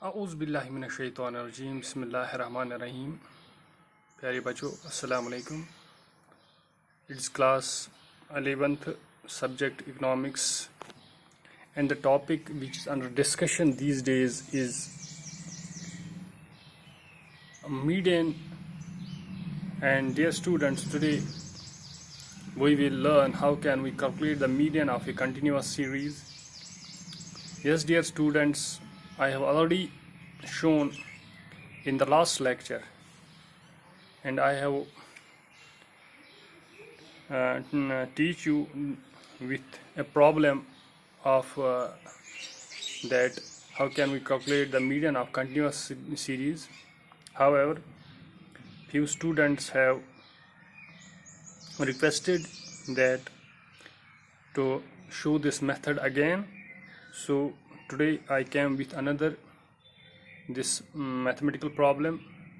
اعوذ باللہ من الشیطان الرجیم بسم اللہ الرحمن الرحیم. پیارے بچوں السلام علیکم. It's class 11th subject economics and the topic which is under discussion these days is median. And dear students, today we will learn how can we calculate the median of a continuous series. Yes dear students, I have already shown in the last lecture, and I have teach you with a problem of that how can we calculate the median of continuous series. However, few students have requested that to show this method again. So today I came with another this mathematical problem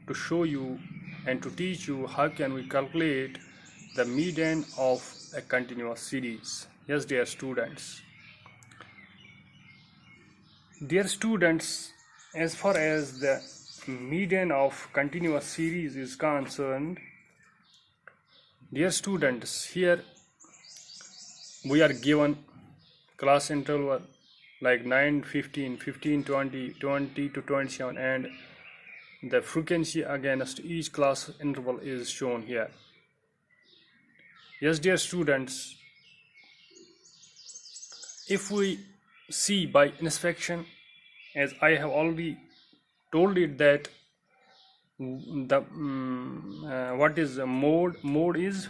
to show you and to teach you how can we calculate the median of a continuous series. Yes dear students. Dear students, as far as the median of continuous series is concerned, dear students, here we are given class interval like 9, 15, 15, 20, 20 to 27, and the frequency against each class interval is shown here. Yes dear students, if we see by inspection, as I have already told it that the what is a mode is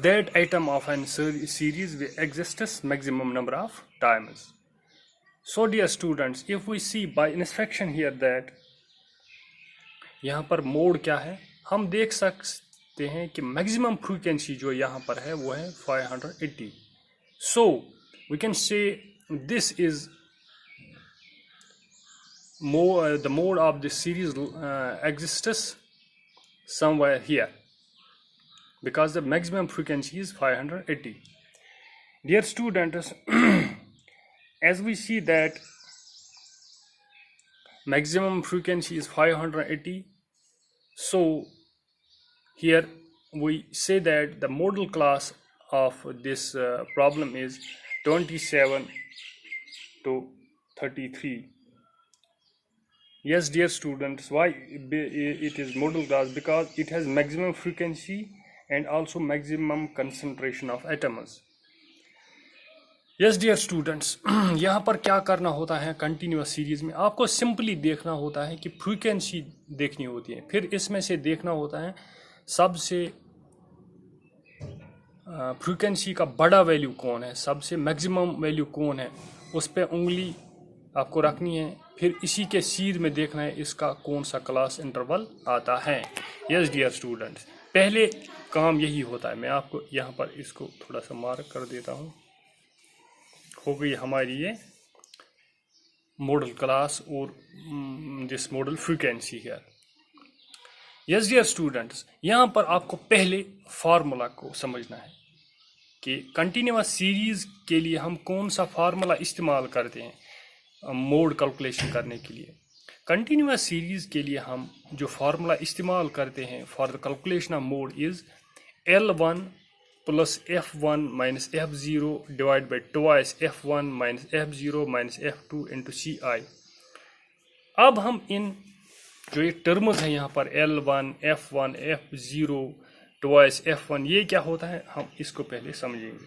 that item of an series which exists maximum number of times. So dear students, if we see by inspection here that यहाँ पर mode क्या है, हम देख सकते हैं कि maximum frequency जो यहाँ पर है वो है 580. So we can say this is the mode of this series exists somewhere here, because the maximum frequency is 580. Dear students, as we see that maximum frequency is 580, so here we say that the modal class of this problem is 27 to 33. Yes dear students, why it is modal class? Because it has maximum frequency and also maximum concentration of atoms. Yes dear students, यहाँ पर क्या करना होता है continuous series में, आपको simply देखना होता है कि फ्रीक्वेंसी देखनी होती है, फिर इसमें से देखना होता है सबसे फ्रीक्वेंसी का बड़ा वैल्यू कौन है, सबसे मैक्सिमम वैल्यू कौन है, उस पर उंगली आपको रखनी है, फिर इसी के सीध में देखना है इसका कौन सा क्लास इंटरवल आता है. यस डियर स्टूडेंट्स, पहले काम यही होता है. मैं आपको यहाँ पर इसको थोड़ा सा मार्क कर देता हूँ. हो गई हमारी ये मॉडल क्लास और दिस मॉडल फ्रीक्वेंसी है. यस डियर स्टूडेंट्स, यहाँ पर आपको पहले फार्मूला को समझना है कि कंटिन्यूअस सीरीज के लिए हम कौन सा फार्मूला इस्तेमाल करते हैं मोड कैलकुलेशन करने के लिए. कंटिन्यूअस सीरीज के लिए हम जो फार्मूला इस्तेमाल करते हैं for the calculation of mode is L1 plus F1 minus F0 divided by twice F1 minus F0 minus F2 into CI. अब हम इन जो ये टर्म्स हैं यहाँ पर L1, F1, F0 twice F1, ये क्या होता है हम इसको पहले समझेंगे.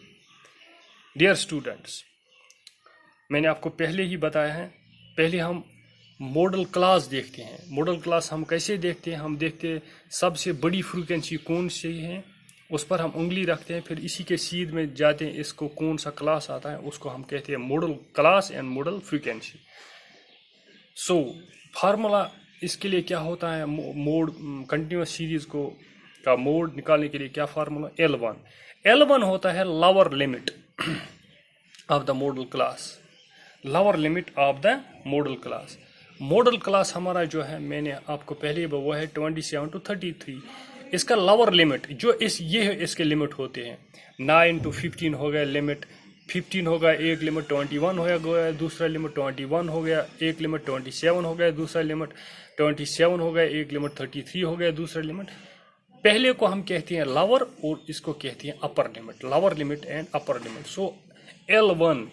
डियर स्टूडेंट्स, मैंने आपको पहले ही बताया है, पहले हम मॉडल क्लास देखते हैं. मॉडल क्लास हम कैसे देखते हैं, हम देखते हैं सबसे बड़ी फ्रीक्वेंसी कौन सी है, उस पर हम उंगली रखते हैं, फिर इसी के सीध में जाते हैं इसको कौन सा क्लास आता है, उसको हम कहते हैं model class and model frequency. So formula इसके लिए क्या होता है, मोड कंटिन्यूअस सीरीज को का मोड निकालने के लिए क्या फार्मूला, L1 होता है lower limit of the model class. Lower limit of the model class. Model class हमारा जो है मैंने आपको पहले वो है 27 to 33. इसका लोअर लिमिट जो ये इसके लिमिट होते हैं 9 to 15 हो गया लिमिट, 15 हो गया, एक लिमिट 21 हो गया, दूसरा लिमिट 21 हो गया, एक लिमिट 27 हो गया, दूसरा लिमिट 27 हो गया, एक लिमिट 33 हो गया, दूसरा लिमिट। पहले को हम कहते हैं लोअर और इसको कहते हैं upper limit, lower limit and upper limit. So L1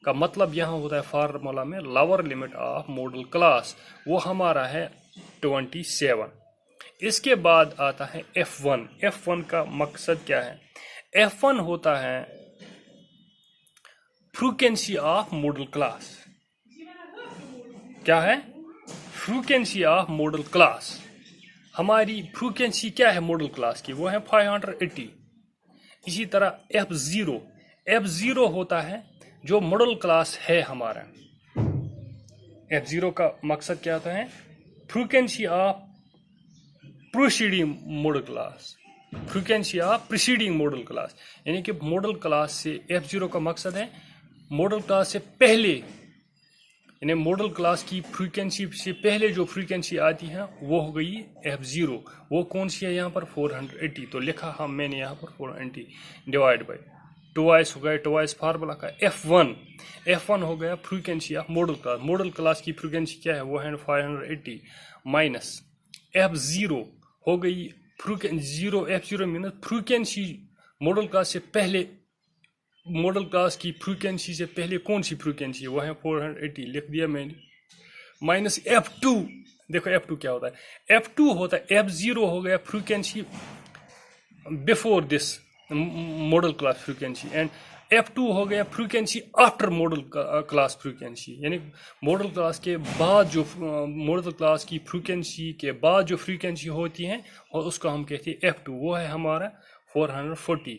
का मतलब यहाँ होता है फार्मूला में lower limit of model class, वो हमारा है 27। इसके बाद आता है F1। F1 का मकसद क्या है? F1 होता है फ्रीक्वेंसी ऑफ मॉडल क्लास। क्या है? Frequency of model class. हमारी फ्रीक्वेंसी क्या है मॉडल क्लास की? वो है 580। इसी तरह F0 होता है जो मॉडल क्लास है हमारा। F0 का मकसद क्या होता है? Frequency of preceding model class, frequency of preceding model class, यानी कि मॉडल क्लास से F0 का मकसद है मॉडल क्लास से पहले, यानी मॉडल क्लास की फ्रीक्वेंसी से पहले जो फ्रीक्वेंसी आती है वो हो गई F0। वो कौन सी है यहाँ पर? 480। तो लिखा हम मैंने यहाँ पर 480 डिवाइड बाई ट्वाइस हो गया, ट्वाइस फार्मूला का F1 हो गया frequency of model class. Model class की फ्रीक्वेंसी क्या है? वो है 580 माइनस F0 हो गई F0 मीनस फ्रीक्वेंसी मॉडल क्लास से पहले, मॉडल क्लास की फ्रीक्वेंसी से पहले कौन सी फ्रीक्वेंसी है? वो है 480, लिख दिया मैंने, माइनस F2। देखो F2 क्या होता है? F2 होता है F0 हो गया frequency before this model class frequency, and F2 हो गया frequency after model class frequency, यानी मॉडल क्लास के बाद जो मॉडल क्लास की फ्रीक्वेंसी के बाद जो फ्रीक्वेंसी होती है और उसको हम कहते हैं F2, वो है हमारा 440।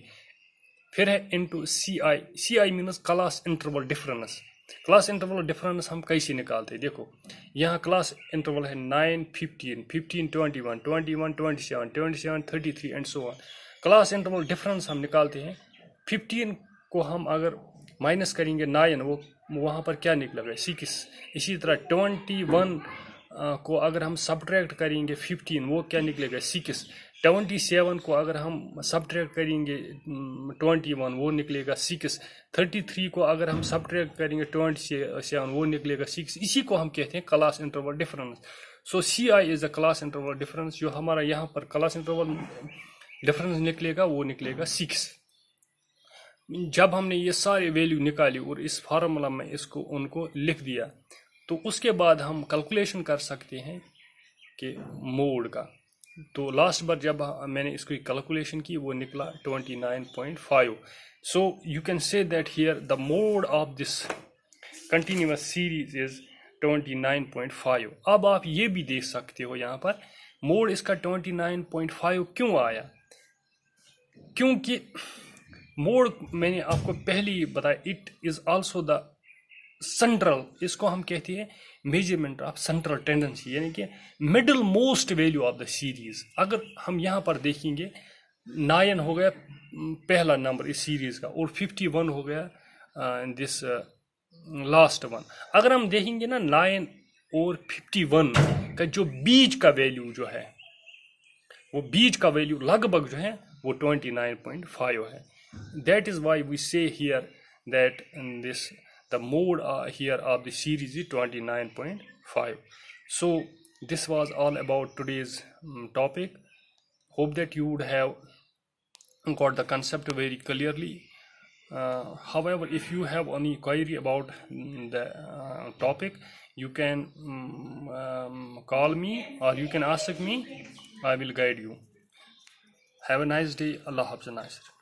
फिर है into CI मीनस class interval difference. Class interval difference हम कैसे निकालते हैं? देखो यहाँ क्लास इंटरवल है 9, 15, 15, 21, 21, 27, 27, 33 and so on. Class interval difference हम निकालते हैं। 15 को हम अगर माइनस करेंगे 9, वो वहाँ पर क्या निकलेगा? 6। इसी तरह 21 को अगर हम सब्ट्रैक्ट करेंगे 15, वो क्या निकलेगा? 6। 27 को अगर हम सब्ट्रैक्ट करेंगे 21, वो निकलेगा 6। 33 को अगर हम सब्ट्रैक्ट करेंगे 27, वो निकलेगा 6। इसी को हम कहते हैं class interval difference. So CI is the class interval difference. जो हमारा यहाँ पर क्लास इंटरवल डिफरेंस निकलेगा वो निकलेगा 6। जब हमने ये सारे वैल्यू निकाली और इस फार्मूला में इसको उनको लिख दिया, तो उसके बाद हम कैलकुलेशन कर सकते हैं कि मोड का। तो लास्ट बार जब मैंने इसको कैलकुलेशन की वो निकला 29.5। So you can say that here the mode of this continuous series is 29.5। अब आप ये भी देख सकते हो यहाँ पर मोड इसका 29.5 क्यों आया? क्योंकि मोड मैंने आपको पहले ही बताया, it is also the central, इसको हम कहते हैं मेजरमेंट ऑफ सेंट्रल टेंडेंसी, यानी कि middle most value of the series. अगर हम यहाँ पर देखेंगे 9 हो गया पहला नंबर इस सीरीज का, और 51 हो गया दिस लास्ट वन। अगर हम देखेंगे ना 9 और 51 का जो बीच का वैल्यू जो है, वो बीच का वैल्यू लगभग जो है वो 29.5 है। दैट इज वाई वी से here that this the mode here of the series is 29.5. So this was all about today's topic. Hope that you would have got the concept very clearly. However, if you have any query about the topic, you can call me or you can ask me. I will guide you. Have a nice day. Allah Hafiz Nasir.